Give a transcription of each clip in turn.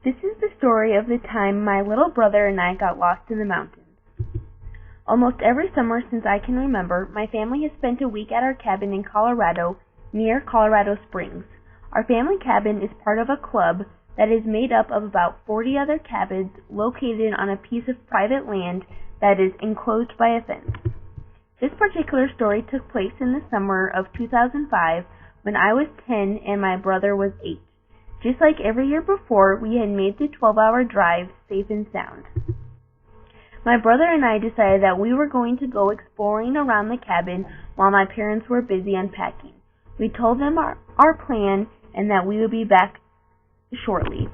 This is the story of the time my little brother and I got lost in the mountains. Almost every summer since I can remember, my family has spent a week at our cabin in Colorado, near Colorado Springs. Our family cabin is part of a club that is made up of about 40 other cabins located on a piece of private land that is enclosed by a fence. This particular story took place in the summer of 2005 when I was 10 and my brother was 8. Just like every year before, we had made the 12-hour drive safe and sound. My brother and I decided that we were going to go exploring around the cabin while my parents were busy unpacking. We told them our plan and that we would be back shortly.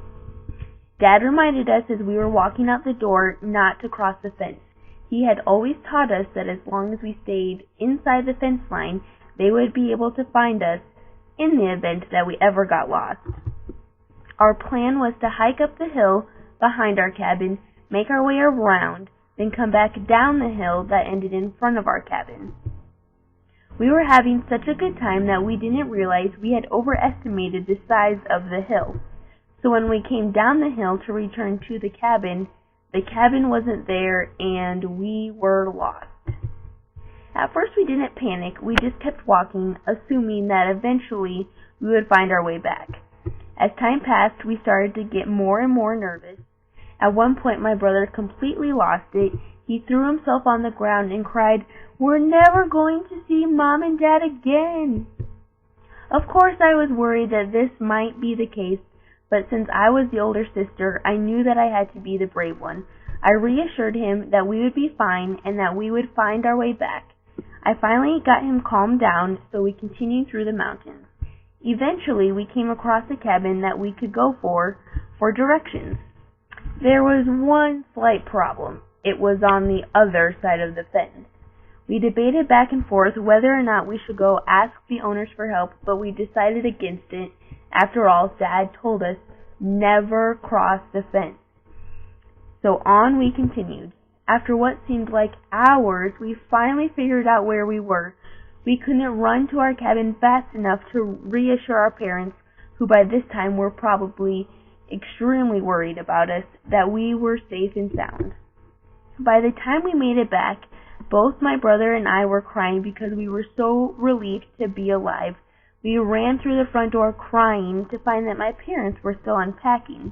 Dad reminded us as we were walking out the door not to cross the fence. He had always taught us that as long as we stayed inside the fence line, they would be able to find us in the event that we ever got lost. Our plan was to hike up the hill behind our cabin, make our way around, then come back down the hill that ended in front of our cabin. We were having such a good time that we didn't realize we had overestimated the size of the hill. So when we came down the hill to return to the cabin wasn't there and we were lost. At first we didn't panic, we just kept walking, assuming that eventually we would find our way back. As time passed, we started to get more and more nervous. At one point, my brother completely lost it. He threw himself on the ground and cried, "We're never going to see Mom and Dad again." Of course, I was worried that this might be the case, but since I was the older sister, I knew that I had to be the brave one. I reassured him that we would be fine and that we would find our way back. I finally got him calmed down, so we continued through the mountains. Eventually, we came across a cabin that we could go for directions. There was one slight problem. It was on the other side of the fence. We debated back and forth whether or not we should go ask the owners for help, but we decided against it. After all, Dad told us, never cross the fence. So on we continued. After what seemed like hours, we finally figured out where we were. We couldn't run to our cabin fast enough to reassure our parents, who by this time were probably extremely worried about us, that we were safe and sound. By the time we made it back, both my brother and I were crying because we were so relieved to be alive. We ran through the front door crying to find that my parents were still unpacking.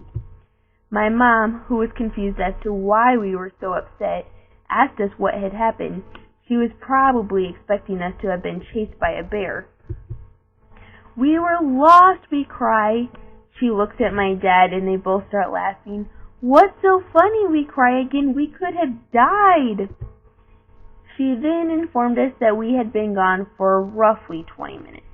My mom, who was confused as to why we were so upset, asked us what had happened. She was probably expecting us to have been chased by a bear. "We were lost," we cried. She looks at my dad and they both start laughing. "What's so funny?" we cry again. "We could have died." She then informed us that we had been gone for roughly 20 minutes.